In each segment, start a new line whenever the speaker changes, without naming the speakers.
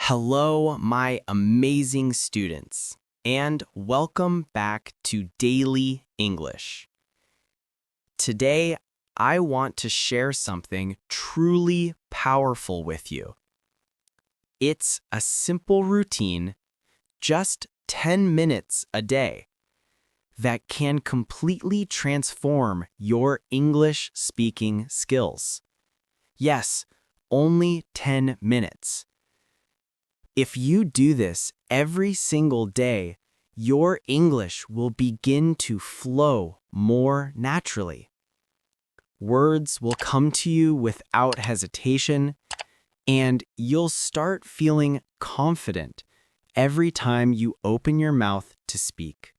Hello, my amazing students, and welcome back to Daily English. Today, I want to share something truly powerful with you. It's a simple routine, just 10 minutes a day, that can completely transform your English speaking skills. Yes, only 10 minutes. If you do this every single day, your English will begin to flow more naturally. Words will come to you without hesitation, and you'll start feeling confident every time you open your mouth to speak.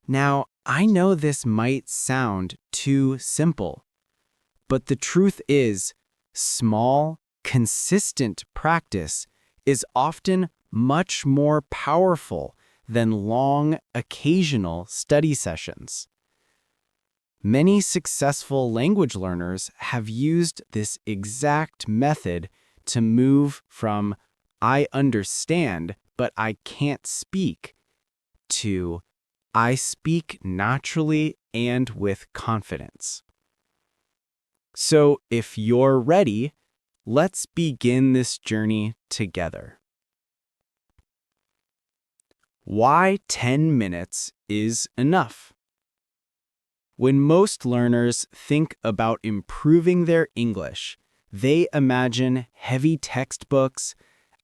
Now, I know this might sound too simple, but the truth is, small, consistent practice is often much more powerful than long, occasional study sessions. Many successful language learners have used this exact method to move from "I understand, but I can't speak" to "I speak naturally and with confidence." So if you're ready, let's begin this journey together. Why 10 minutes is enough? When most learners think about improving their English, they imagine heavy textbooks,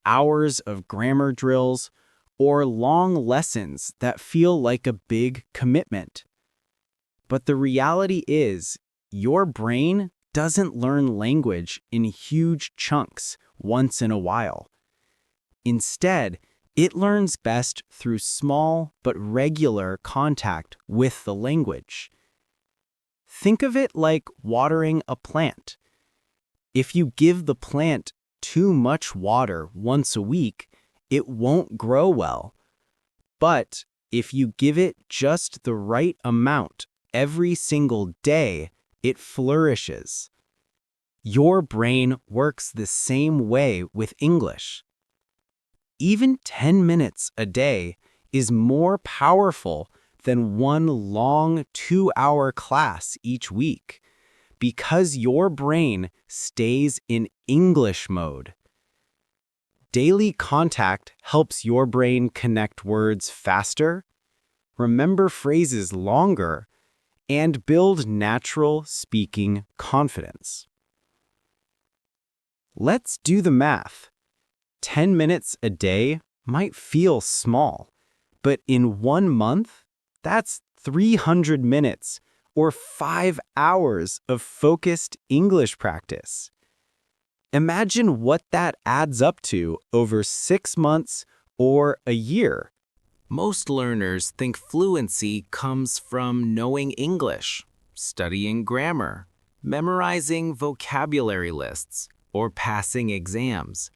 hours of grammar drills, or long lessons that feel like a big commitment. But the reality is, your brain doesn't learn language in huge chunks once in a while. Instead, it learns best through small but regular contact with the language. Think of it like watering a plant. If you give the plant too much water once a week, it won't grow well. But if you give it just the right amount every single day, it flourishes. Your brain works the same way with English. Even 10 minutes a day is more powerful than one long 2-hour class each week because your brain stays in English mode. Daily contact helps your brain connect words faster, remember phrases longer, and build natural speaking confidence. Let's do the math. 10 minutes a day might feel small, but in 1 month, that's 300 minutes or 5 hours of focused English practice. Imagine what that adds up to over 6 months or a year. Most learners think fluency comes from knowing English, studying grammar, memorizing vocabulary lists, or passing exams.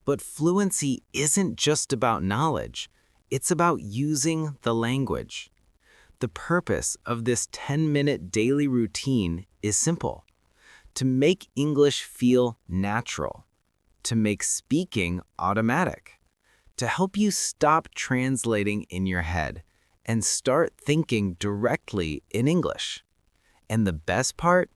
But fluency isn't just about knowledge, it's about using the language. The purpose of this 10-minute daily routine is simple: to make English feel natural, to make speaking automatic, to help you stop translating in your head and start thinking directly in English. And the best part?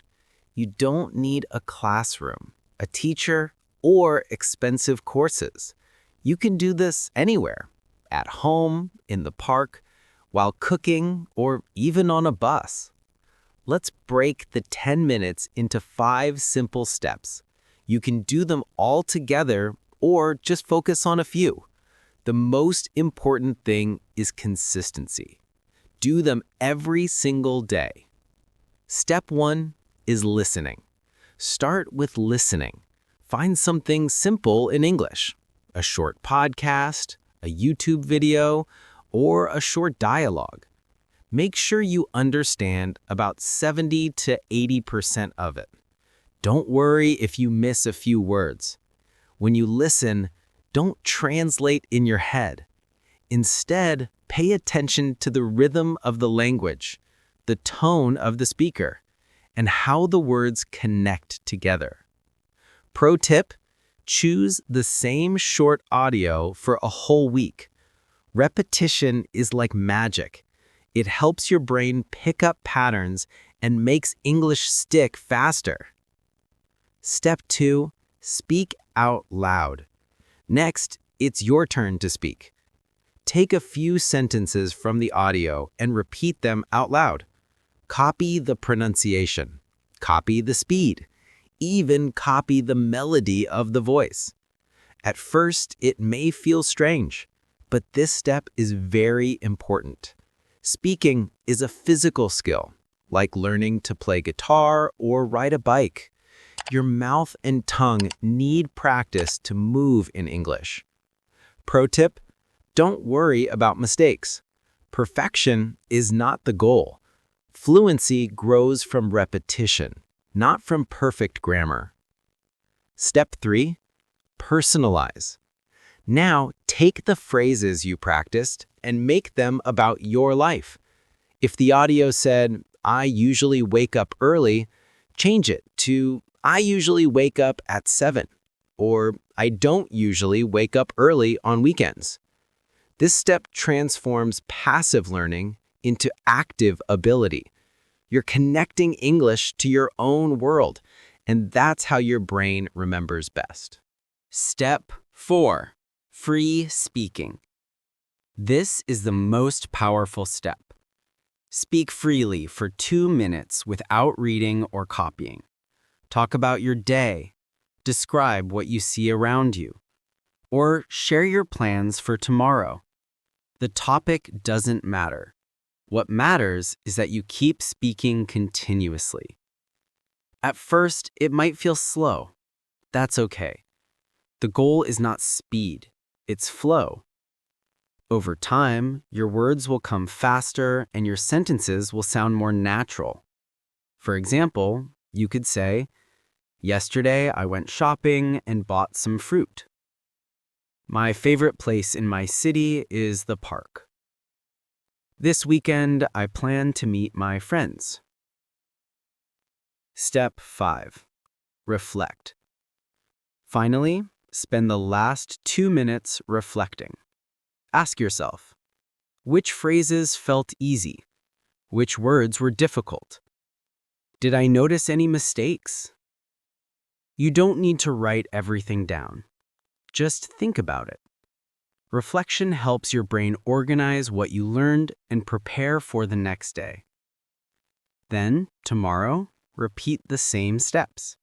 You don't need a classroom, a teacher, or expensive courses. You can do this anywhere, at home, in the park, while cooking, or even on a bus. Let's break the 10 minutes into 5 simple steps. You can do them all together or just focus on a few. The most important thing is consistency. Do them every single day. Step 1 is listening. Start with listening. Find something simple in English, a short podcast, a YouTube video, or a short dialogue. Make sure you understand about 70 to 80% of it. Don't worry if you miss a few words. When you listen, don't translate in your head. Instead, pay attention to the rhythm of the language, the tone of the speaker, and how the words connect together. Pro tip: Choose the same short audio for a whole week. Repetition is like magic. It helps your brain pick up patterns and makes English stick faster. Step 2, speak out loud. Next, it's your turn to speak. Take a few sentences from the audio and repeat them out loud. Copy the pronunciation. Copy the speed. Even copy the melody of the voice. At first, it may feel strange, but this step is very important. Speaking is a physical skill, like learning to play guitar or ride a bike. Your mouth and tongue need practice to move in English. Pro tip: don't worry about mistakes. Perfection is not the goal. Fluency grows from repetition, not from perfect grammar. Step 3, personalize. Now, take the phrases you practiced and make them about your life. If the audio said, "I usually wake up early," change it to, "I usually wake up at 7," or "I don't usually wake up early on weekends." This step transforms passive learning into active ability. You're connecting English to your own world, and that's how your brain remembers best. Step 4, free speaking. This is the most powerful step. Speak freely for 2 minutes without reading or copying. Talk about your day, describe what you see around you, or share your plans for tomorrow. The topic doesn't matter. What matters is that you keep speaking continuously. At first, it might feel slow. That's okay. The goal is not speed, it's flow. Over time, your words will come faster and your sentences will sound more natural. For example, you could say, "Yesterday I went shopping and bought some fruit." "My favorite place in my city is the park." "This weekend I plan to meet my friends." Step 5, reflect. Finally, spend the last 2 minutes reflecting. Ask yourself, which phrases felt easy? Which words were difficult? Did I notice any mistakes? You don't need to write everything down. Just think about it. Reflection helps your brain organize what you learned and prepare for the next day. Then, tomorrow, repeat the same steps.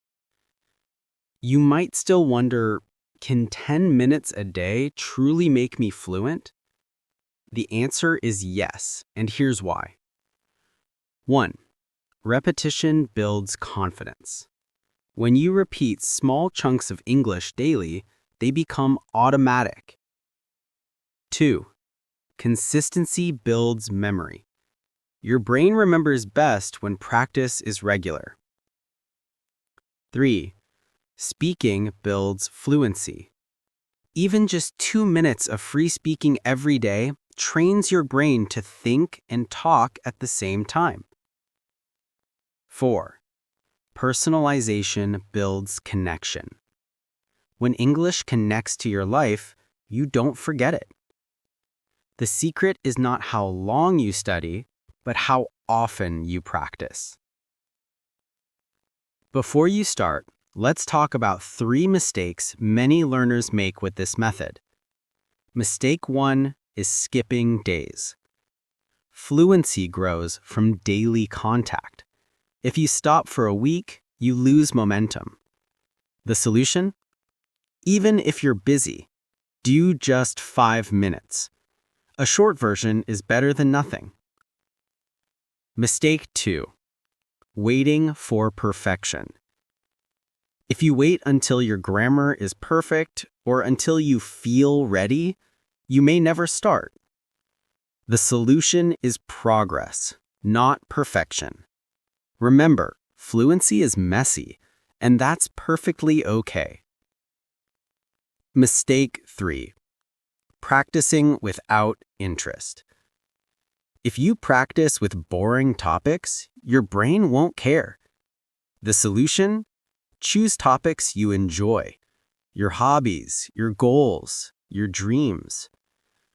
You might still wonder, can 10 minutes a day truly make me fluent? The answer is yes, and here's why. 1. Repetition builds confidence. When you repeat small chunks of English daily, they become automatic. 2. Consistency builds memory. Your brain remembers best when practice is regular. 3. Speaking builds fluency. Even just 2 minutes of free speaking every day trains your brain to think and talk at the same time. 4. Personalization builds connection. When English connects to your life, you don't forget it. The secret is not how long you study, but how often you practice. Before you start, let's talk about 3 mistakes many learners make with this method. Mistake 1 is skipping days. Fluency grows from daily contact. If you stop for a week, you lose momentum. The solution? Even if you're busy, do just 5 minutes. A short version is better than nothing. Mistake 2, waiting for perfection. If you wait until your grammar is perfect or until you feel ready, you may never start. The solution is progress, not perfection. Remember, fluency is messy, and that's perfectly okay. Mistake 3, practicing without interest. If you practice with boring topics, your brain won't care. The solution? Choose topics you enjoy. your hobbies, your goals, your dreams.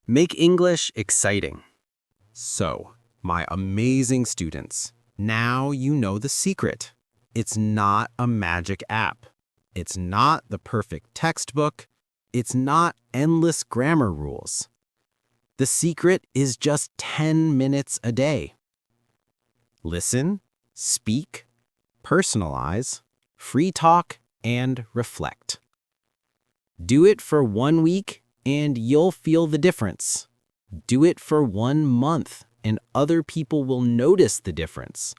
Make English exciting. So, my amazing students, now you know the secret. It's not a magic app. It's not the perfect textbook. It's not endless grammar rules. The secret is just 10 minutes a day. Listen, speak, personalize, free talk, and reflect. Do it for 1 week and you'll feel the difference. Do it for 1 month and other people will notice the difference.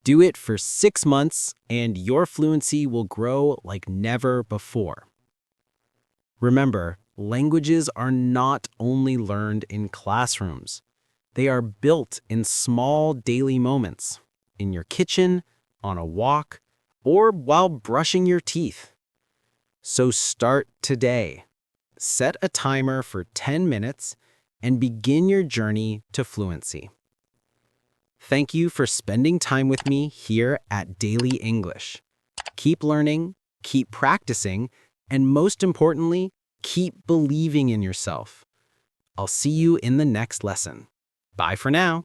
Do it for 6 months and your fluency will grow like never before. Remember, languages are not only learned in classrooms. They are built in small daily moments, in your kitchen, on a walk, or while brushing your teeth. So start today. Set a timer for 10 minutes and begin your journey to fluency. Thank you for spending time with me here at Daily English. Keep learning, keep practicing, and most importantly, keep believing in yourself. I'll see you in the next lesson. Bye for now.